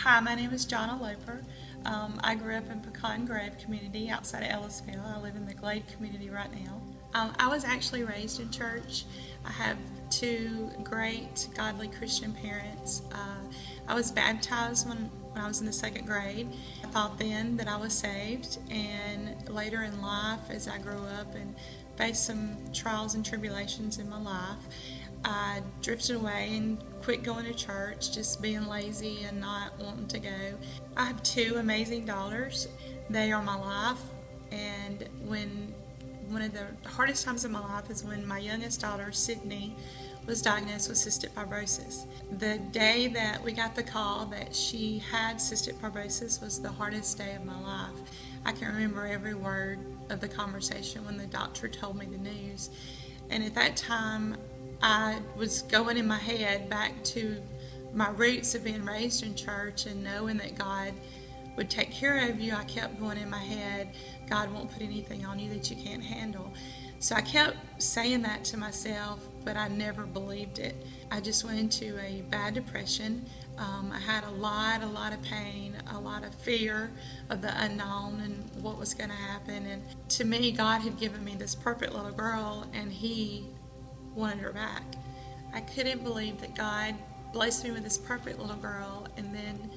Hi, my name is Johnna Loper. I grew up in Pecan Grove community outside of Ellisville. I live in the Glade community right now. I was actually raised in church. I have two great godly Christian parents. I was baptized when I was in the second grade. I thought then that I was saved, and later in life, as I grew up and faced some trials and tribulations in my life, I drifted away and quit going to church, just being lazy and not wanting to go. I have two amazing daughters. They are my life, and one of the hardest times in my life is when my youngest daughter, Sydney, was diagnosed with cystic fibrosis. The day that we got the call that she had cystic fibrosis was the hardest day of my life. I can remember every word of the conversation when the doctor told me the news. And at that time, I was going in my head back to my roots of being raised in church and knowing that God would take care of you. I kept going in my head, God won't put anything on you that you can't handle. So I kept saying that to myself, but I never believed it. I just went into a bad depression. I had a lot of pain, a lot of fear of the unknown and what was going to happen. And to me, God had given me this perfect little girl, and He wanted her back. I couldn't believe that God blessed me with this perfect little girl and then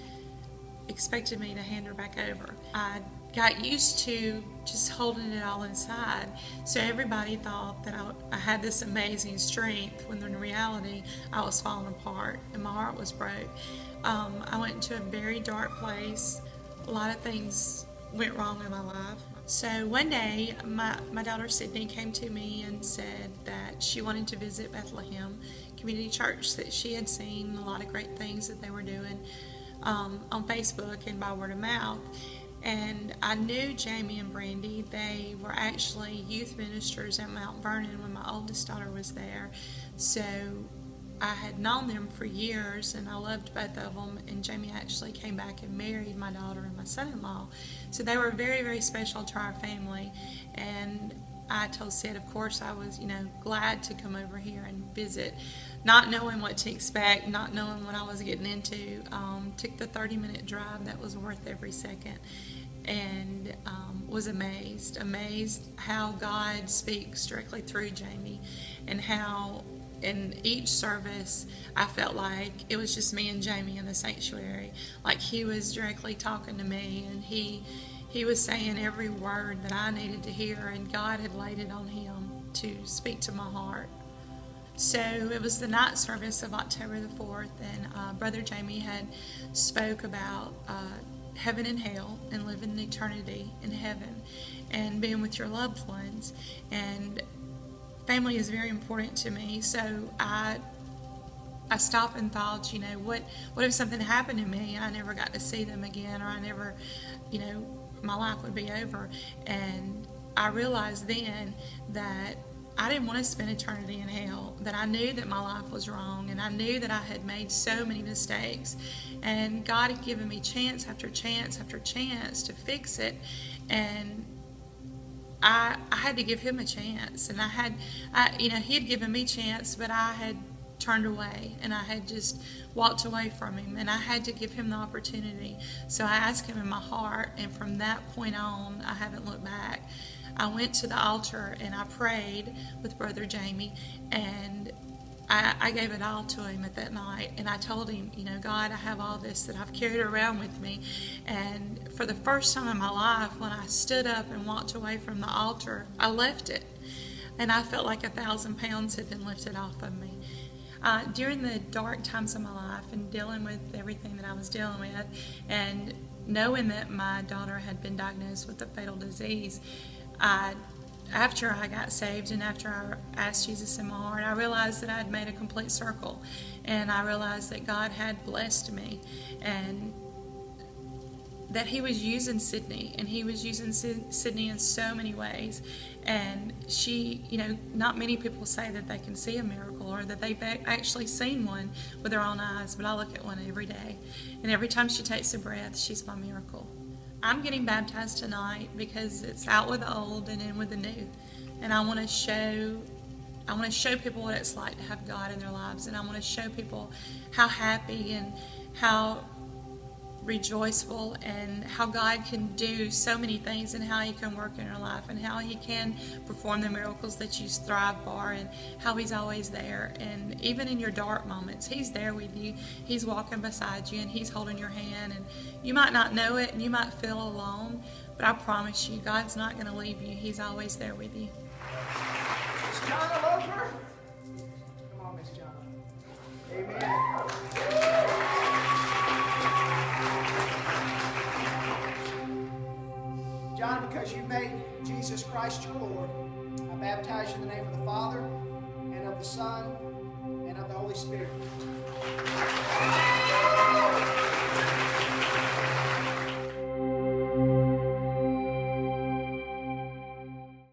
expected me to hand her back over. I got used to just holding it all inside. So everybody thought that I had this amazing strength, when in reality I was falling apart and my heart was broke. I went into a very dark place. A lot of things went wrong in my life. So one day, my daughter Sydney came to me and said that she wanted to visit Bethlehem Community Church, that she had seen a lot of great things that they were doing on Facebook and by word of mouth. And I knew Jamie and Brandy. They were actually youth ministers at Mount Vernon when my oldest daughter was there. So I had known them for years, and I loved both of them. And Jamie actually came back and married my daughter and my son-in-law. So they were very, very special to our family. And I told Sid, of course, I was, glad to come over here and visit, not knowing what to expect, not knowing what I was getting into. Took the 30-minute drive. That was worth every second. And was amazed how God speaks directly through Jamie, and how in each service I felt like it was just me and Jamie in the sanctuary, like He was directly talking to me, and he was saying every word that I needed to hear, and God had laid it on Him to speak to my heart. So it was the night service of October the 4th, and Brother Jamie had spoke about heaven and hell, and living in eternity in heaven, and being with your loved ones. And family is very important to me, so I stopped and thought, what if something happened to me and I never got to see them again, or I never, my life would be over. And I realized then that I didn't want to spend eternity in hell, that I knew that my life was wrong, and I knew that I had made so many mistakes, and God had given me chance after chance after chance to fix it. And I had to give Him a chance, and He had given me chance, but I had turned away, and I had just walked away from Him, and I had to give Him the opportunity. So I asked Him in my heart, and from that point on, I haven't looked back. I went to the altar and I prayed with Brother Jamie, and I gave it all to Him at that night. And I told Him, God, I have all this that I've carried around with me. And for the first time in my life, when I stood up and walked away from the altar, I left it. And I felt like 1,000 pounds had been lifted off of me. During the dark times of my life and dealing with everything that I was dealing with, and knowing that my daughter had been diagnosed with a fatal disease, after I got saved and after I asked Jesus in my heart, I realized that I had made a complete circle, and I realized that God had blessed me, and that He was using Sydney, and He was using Sydney in so many ways. And she, not many people say that they can see a miracle, or that they've actually seen one with their own eyes, but I look at one every day, and every time she takes a breath, she's my miracle. I'm getting baptized tonight because it's out with the old and in with the new, and I want to show people what it's like to have God in their lives, and I want to show people how happy and how rejoiceful and how God can do so many things and how He can work in your life and how He can perform the miracles that you strive for and how He's always there. And even in your dark moments, He's there with you. He's walking beside you and He's holding your hand. And you might not know it and you might feel alone, but I promise you, God's not going to leave you. He's always there with you. Miss Johnna Loper. Come on, Miss Johnna. Amen. John, because you made Jesus Christ your Lord, I baptize you in the name of the Father, and of the Son, and of the Holy Spirit.